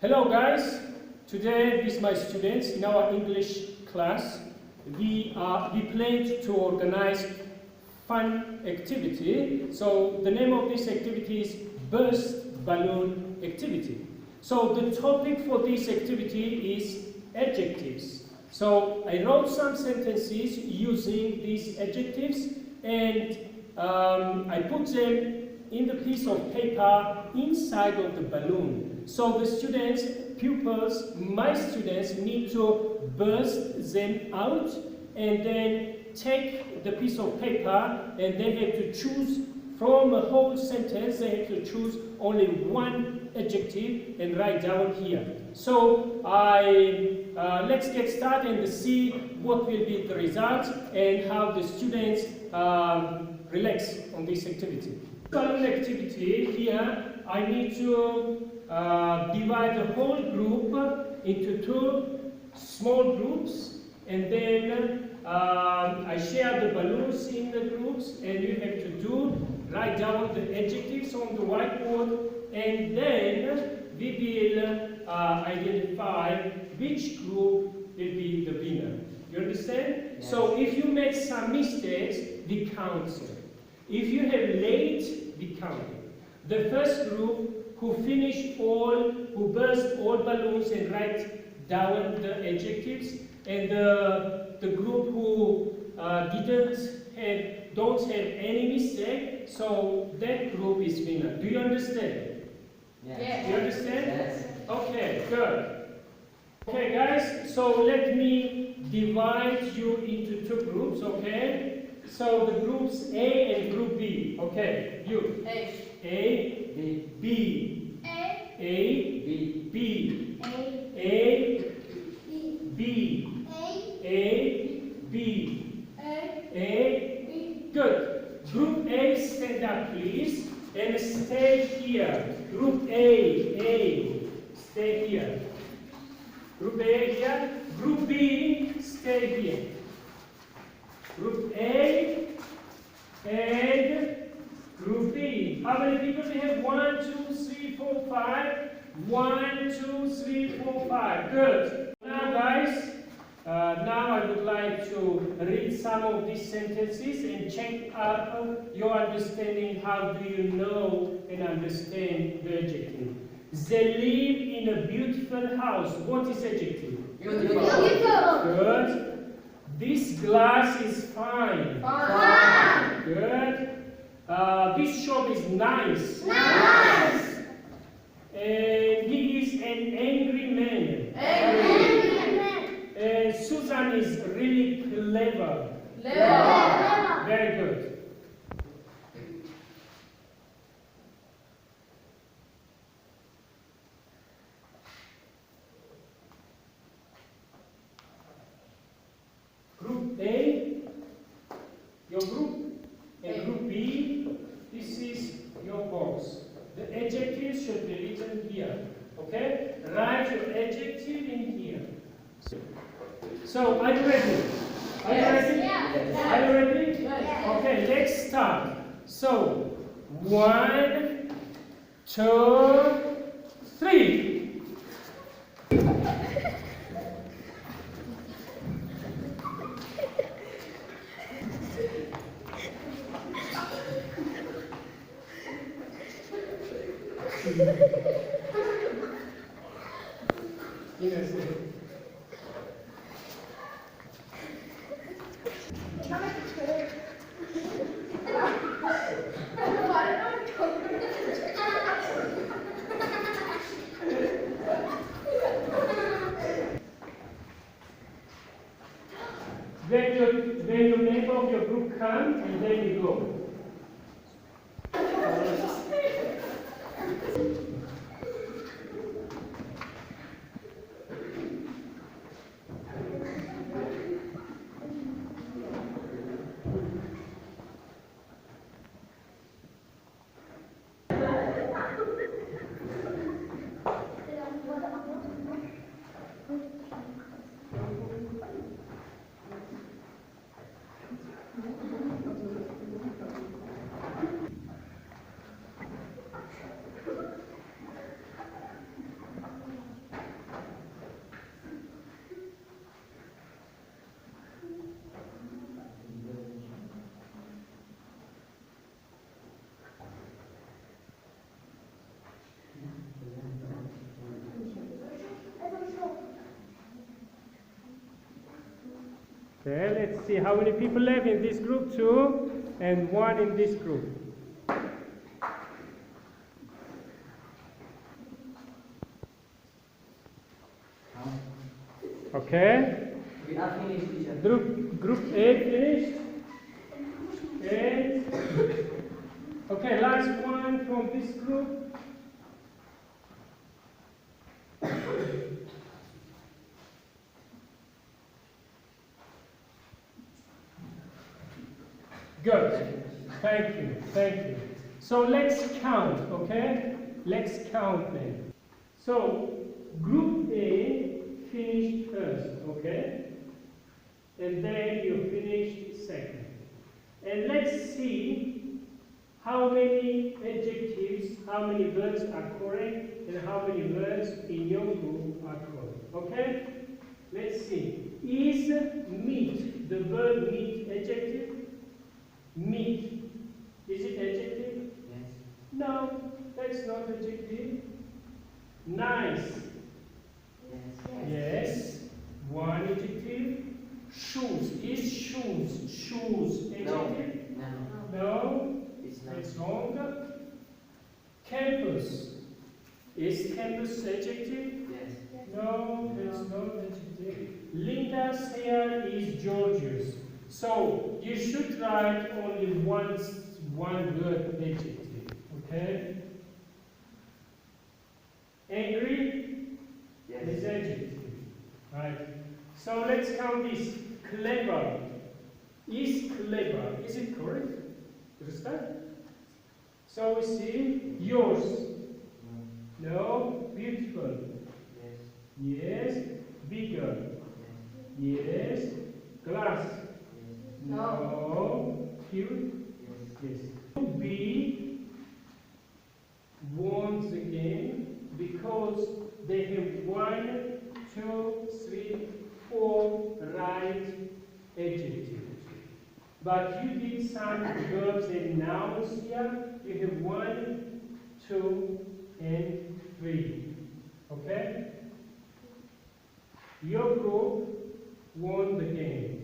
Hello guys, today with my students in our English class we planned to organize fun activity. So the name of this activity is burst balloon activity. So the topic for this activity is adjectives. So I wrote some sentences using these adjectives and I put them in the piece of paper inside of the balloon. So the students, pupils, my students need to burst them out and then take the piece of paper and they have to choose from a whole sentence, they have to choose only one adjective and write down here. So let's get started and see what will be the result and how the students relax on this activity. Balloon activity here, I need to divide the whole group into two small groups, and then I share the balloons in the groups, and you have to write down the adjectives on the whiteboard, and then we will identify which group will be the winner. You understand? Yes. So if you make some mistakes, we count them. If you have late, we count. The first group who burst all balloons and write down the adjectives, and the group who don't have any mistake, so that group is winner. Do you understand? Yes. Do you understand? Yes. Okay, good. Okay guys, so let me divide you into two groups, okay? So the groups A and group B, okay? You. A. A. B. A. A. B. A. A. B. A. B. A. Good. Group A, stand up please and stay here. Group A, stay here. Group A here. Group B, stay here. Group A and Group B. How many people do we have? 1, 2, 3, 4, 5. 1, 2, 3, 4, 5. Good. Now guys, now I would like to read some of these sentences and check up your understanding. How do you know and understand the adjective? They live in a beautiful house. What is adjective? Beautiful. Good. This glass is fine. Fine. Good. This shop is nice. Nice. And he is an angry man. Angry man. And Susan is really clever. Clever. Very good. Group A, your group, and group B, this is your box. The adjectives should be written here, okay? Write your adjective in here. So, are you ready? Are you ready? Yes. Are you ready? Yes. Okay, let's start. So, 1, 2, 3. When your member of your group comes, and then you go. Okay, let's see how many people left in this group. 2 and 1 in this group. Okay. We are finished, teacher. Group A finished. And okay, last one from this group. Good. Thank you. Thank you. So let's count, okay? Let's count then. So group A finished first, okay? And then you finished second. And let's see how many adjectives, how many verbs are correct, and how many verbs in your group are correct. Okay? Let's see. Is meet, the verb meet, adjective? Meet. Is it adjective? Yes. No, that's not adjective. Nice. Yes. Yes. One adjective. Shoes. Is shoes adjective? No. No. It's not. It's wrong. Campus. Is campus adjective? Yes. No, it's not adjective. Linda's hair is George's. So you should write only one word adjective. Okay? Angry Yes. is adjective. Right. So let's count this. Clever. Is clever. Is it correct? Understand? So we see yours. No. Beautiful. Yes. Yes. Bigger. Yes. Yes. Glass. Yes. No. Cute. Yes. Yes. B once again because they have 1, 2, 3, 4 right adjectives. But you did some verbs and nouns here. You have 1, 2, and 3. Okay? Your group won the game.